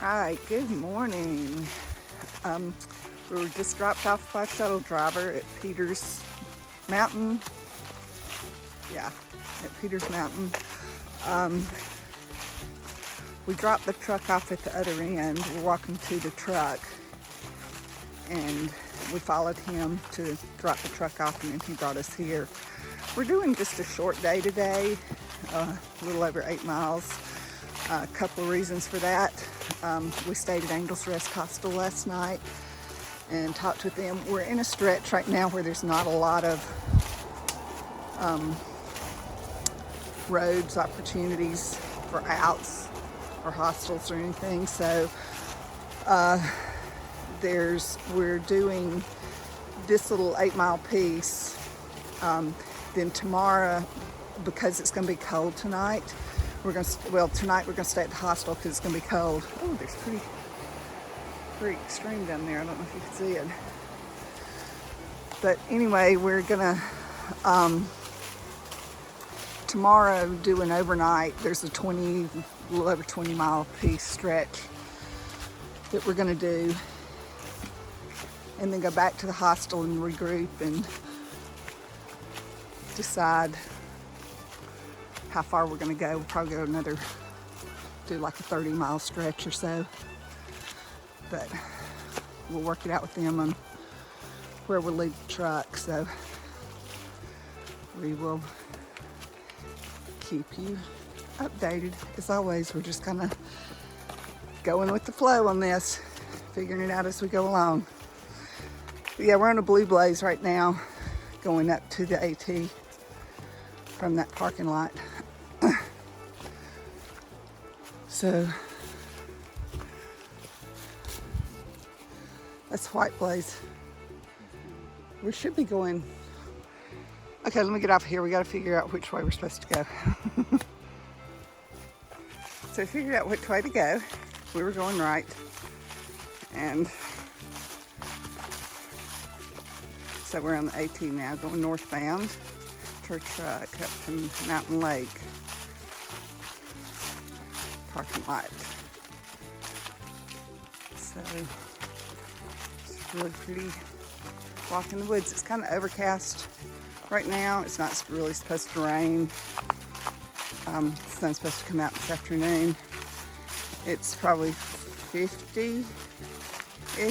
Hi, good morning. We were just dropped off by a shuttle driver at Peters Mountain. Yeah, at Peters Mountain. We dropped the truck off at the other end. We're walking to the truck and we followed him to drop the truck off, and then he brought us here. We're doing just a short day today, a little over 8 miles. A couple of reasons for that. We stayed at Angels Rest Hostel last night and talked with them. We're in a stretch right now where there's not a lot of roads, opportunities for outs or hostels or anything. So we're doing this little 8-mile piece. Then tomorrow, because it's going to be cold tonight, tonight we're going to stay at the hostel because it's going to be cold. Oh, there's pretty extreme down there. I don't know if you can see it. But anyway, we're going to tomorrow do an overnight. There's a little over 20 mile piece stretch that we're going to do, and then go back to the hostel and regroup and decide how far we're going to go. We'll probably do like a 30-mile stretch or so, but we'll work it out with them on where we'll leave the truck. So we will keep you updated. As always, we're just kind of going with the flow on this, figuring it out as we go along. But yeah, we're on a Blue Blaze right now, going up to the AT from that parking lot. So that's White Blaze. We should be going. Okay, let me get off here. We got to figure out which way we're supposed to go. So we figured out which way to go. We were going right, and so we're on the AT now, going northbound to our truck up to Mountain Lake parking lot. So it's really pretty walk in the woods. It's kind of overcast right now. It's not really supposed to rain. It's not supposed to come out this afternoon. It's probably 50-ish,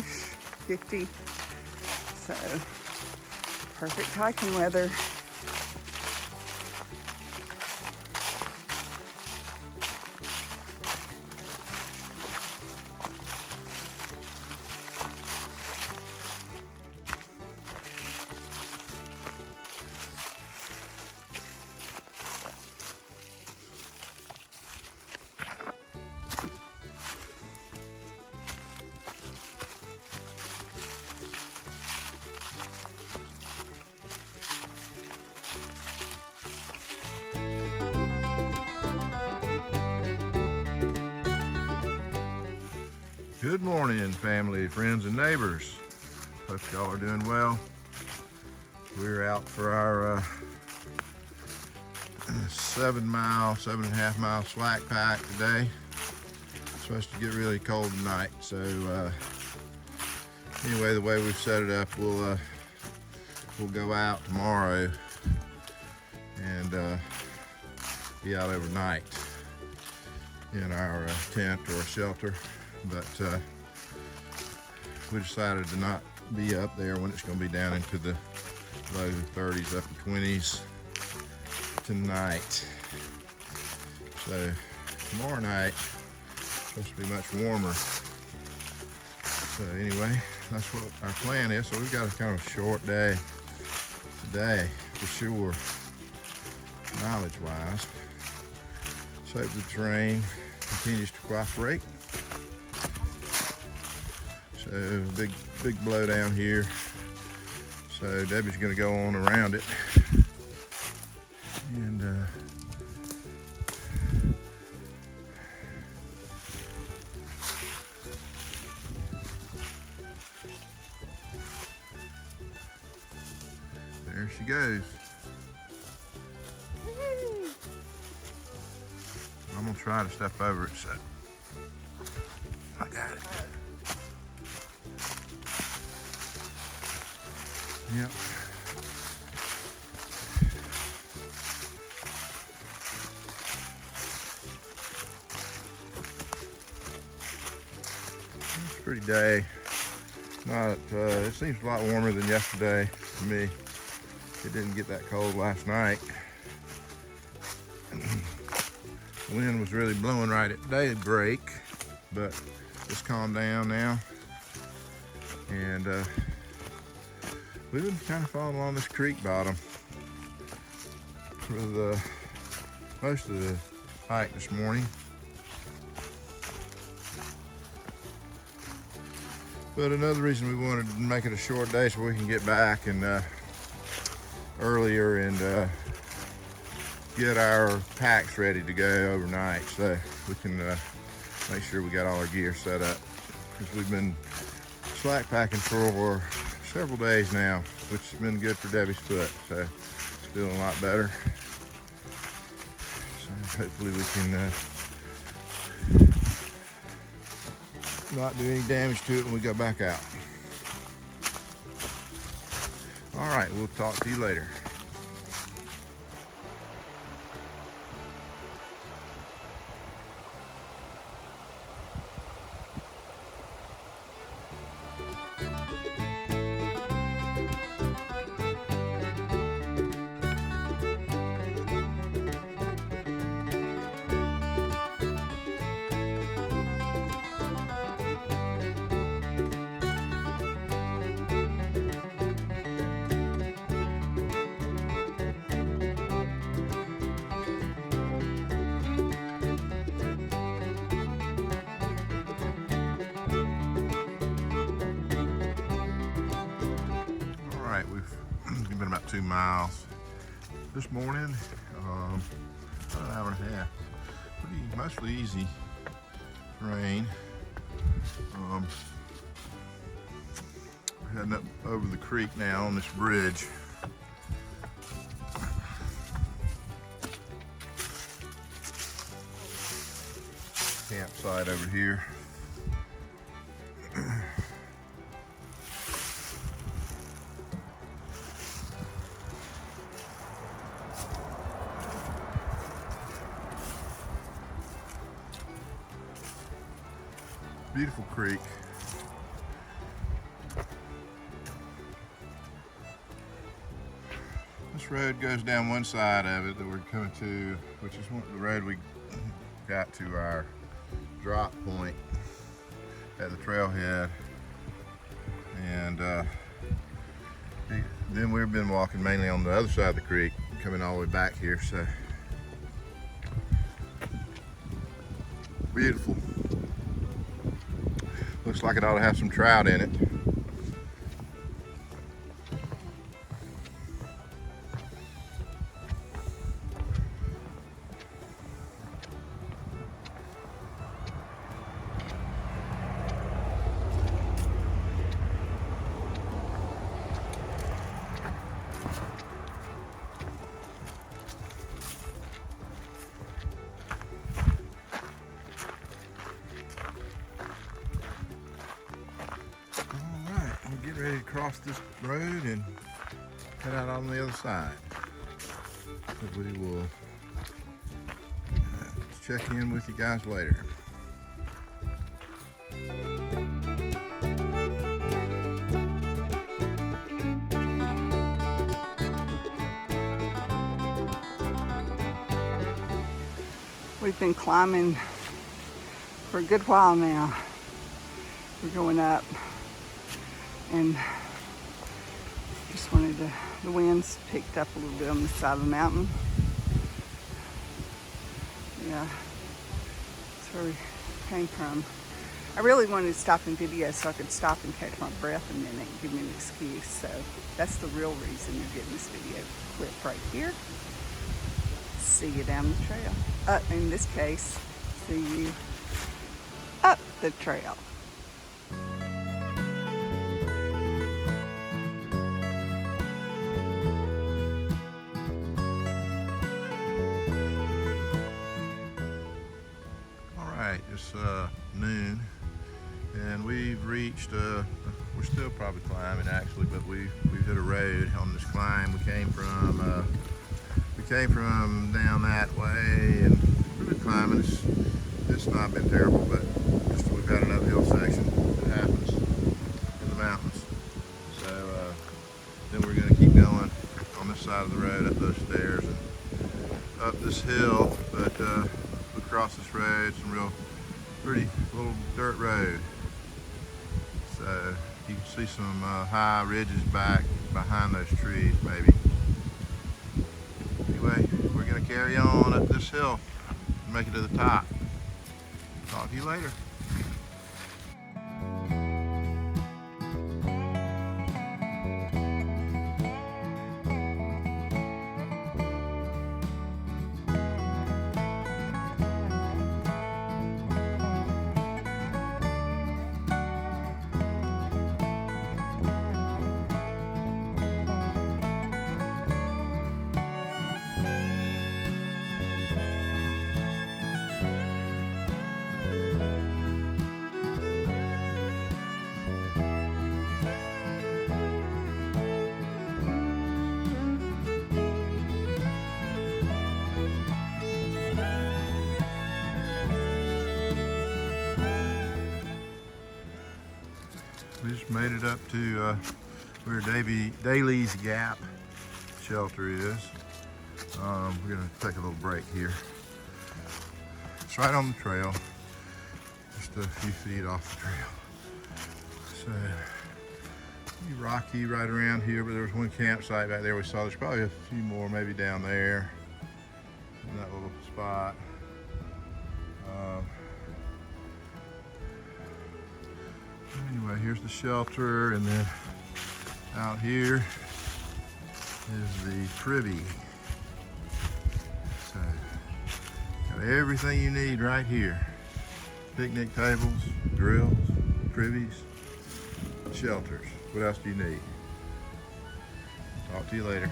50. So perfect hiking weather. Good morning, family, friends, and neighbors. Hope y'all are doing well. We're out for our 7.5 mile slack pack today. It's supposed to get really cold tonight, so anyway, the way we've set it up, we'll go out tomorrow and be out overnight in our tent or shelter. But we decided to not be up there when it's going to be down into the low 30s, upper 20s tonight. So tomorrow night it's supposed to be much warmer. So anyway, that's what our plan is. So we've got a kind of short day today for sure, mileage-wise. So hope the terrain continues to cooperate. So big blow down here. So Debbie's gonna go on around it. And there she goes. I'm gonna try to step over it, so. got it. Yep. It's a pretty day. It seems a lot warmer than yesterday to me. It didn't get that cold last night. The wind was really blowing right at daybreak, but it's calmed down now. And we've been kind of following along this creek bottom for most of the hike this morning. But another reason we wanted to make it a short day so we can get back and earlier and get our packs ready to go overnight, so we can make sure we got all our gear set up, because we've been slack packing for several days now, which has been good for Debbie's foot, so it's feeling a lot better. So hopefully we can not do any damage to it when we go back out. All right, we'll talk to you later. We've been about 2 miles this morning, about an hour and a half. Mostly easy terrain. We're heading up over the creek now on this bridge. Campsite over here. Beautiful creek. This road goes down one side of it that we're coming to, which is the road we got to our drop point at the trailhead. And then we've been walking mainly on the other side of the creek, coming all the way back here. So beautiful. Looks like it ought to have some trout in it. Ready to cross this road and head out on the other side. But we will check in with you guys later. We've been climbing for a good while now. We're going up. And just wanted to, the winds picked up a little bit on the side of the mountain. Yeah, that's where we came from. I really wanted to stop and video so I could stop and catch my breath a minute and give me an excuse. So that's the real reason you're getting this video clip right here. See you down the trail. In this case, see you up the trail. It's noon, and we've reached, we're still probably climbing actually, but we've hit a road on this climb. We came from down that way, and we've been climbing. It's not been terrible, but just we've got an uphill section that happens in the mountains. So then we're going to keep going on this side of the road, up those stairs and up this hill, but we cross this road, some real pretty little dirt road. So you can see some high ridges back behind those trees maybe. Anyway, we're going to carry on up this hill and make it to the top. Talk to you later. We just made it up to where Daly's Gap shelter is. We're gonna take a little break here. It's right on the trail, just a few feet off the trail. So, pretty rocky right around here, but there was one campsite back there we saw. There's probably a few more maybe down there in that little spot. Anyway, here's the shelter, and then out here is the privy. So, got everything you need right here. Picnic tables, grills, privies, shelters. What else do you need? Talk to you later.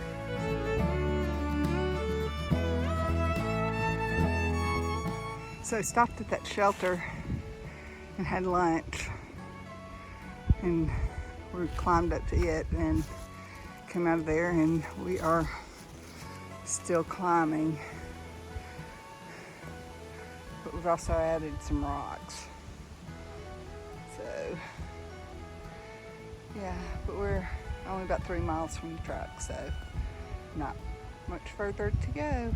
So I stopped at that shelter and had lunch, and we climbed up to it and came out of there, and we are still climbing, but we've also added some rocks. So yeah, but we're only about 3 miles from the truck, so not much further to go.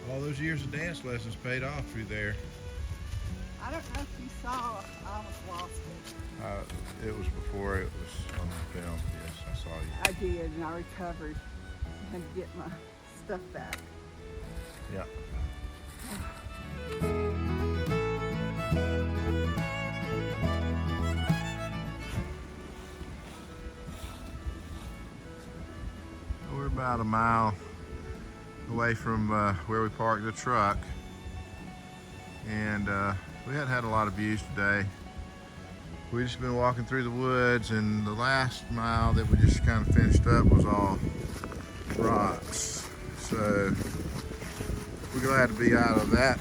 All those years of dance lessons paid off through there. I don't know if you saw, I almost lost it. It was before it was on the film. Yes, I saw you. I did, and I recovered. I had to get my stuff back. Yeah. about a mile away from where we parked the truck, and we hadn't had a lot of views today. We just been walking through the woods, and the last mile that we just kind of finished up was all rocks. So we're glad to be out of that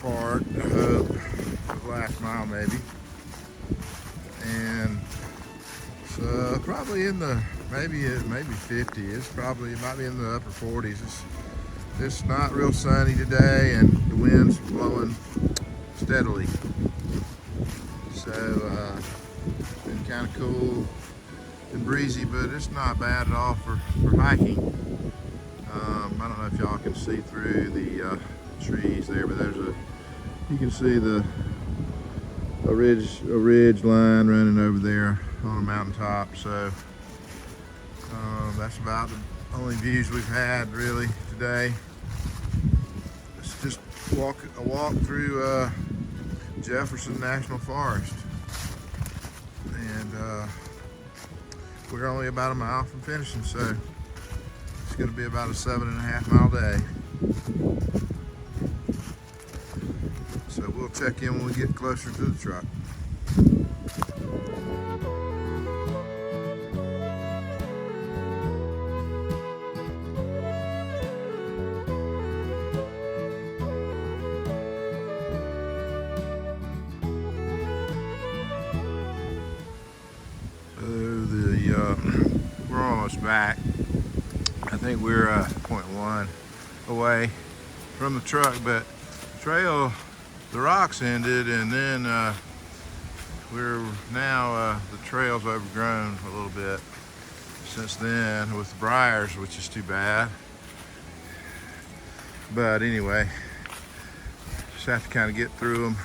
part, I hope, the last mile maybe. And so probably in the maybe 50. It might be in the upper 40s. It's not real sunny today, and the wind's blowing steadily. So it's been kind of cool and breezy, but it's not bad at all for hiking. I don't know if y'all can see through the trees there, but you can see a ridge line running over there on a mountaintop. So that's about the only views we've had really today. It's just a walk through Jefferson National Forest, and we're only about a mile from finishing, so it's going to be about a 7.5 mile day. So we'll check in when we get closer to the truck. We're almost back. I think we're 0.1 away from the truck, but the rocks ended, and then the trail's overgrown a little bit since then with the briars, which is too bad. But anyway, just have to kind of get through them.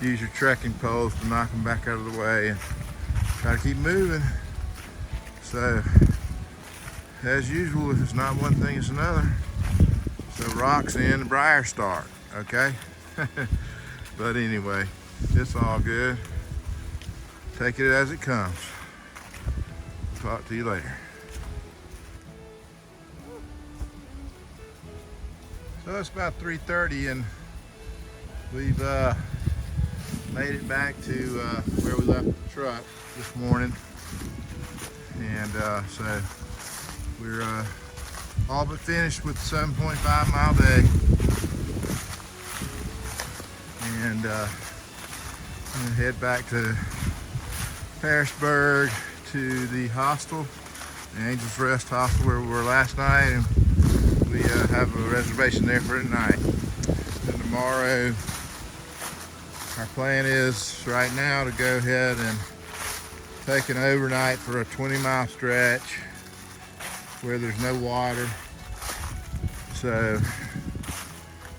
Use your trekking poles to knock them back out of the way and try to keep moving. So, as usual, if it's not one thing, it's another. So rocks in, the briars start, okay? But anyway, it's all good. Take it as it comes. Talk to you later. So it's about 3:30, and we've made it back to where we left the truck this morning. And so we're all but finished with 7.5 mile day. And I'm gonna head back to Harrisburg to the hostel, the Angels Rest Hostel, where we were last night, and we have a reservation there for tonight. And tomorrow, our plan is right now to go ahead and take an overnight for a 20-mile stretch where there's no water. So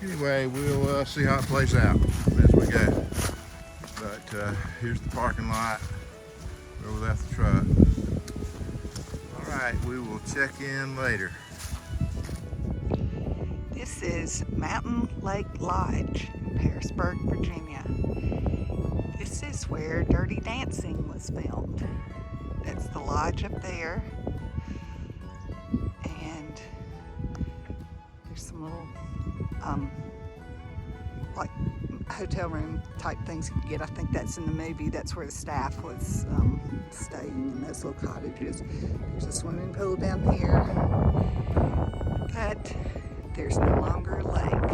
anyway, we'll see how it plays out as we go. But here's the parking lot where we left the truck. All right, we will check in later. This is Mountain Lake Lodge in Harrisburg, Virginia. This is where Dirty Dancing was filmed. That's the lodge up there. And there's some little like hotel room type things you can get. I think that's in the movie. That's where the staff was staying, in those little cottages. There's a swimming pool down here, but there's no longer a lake.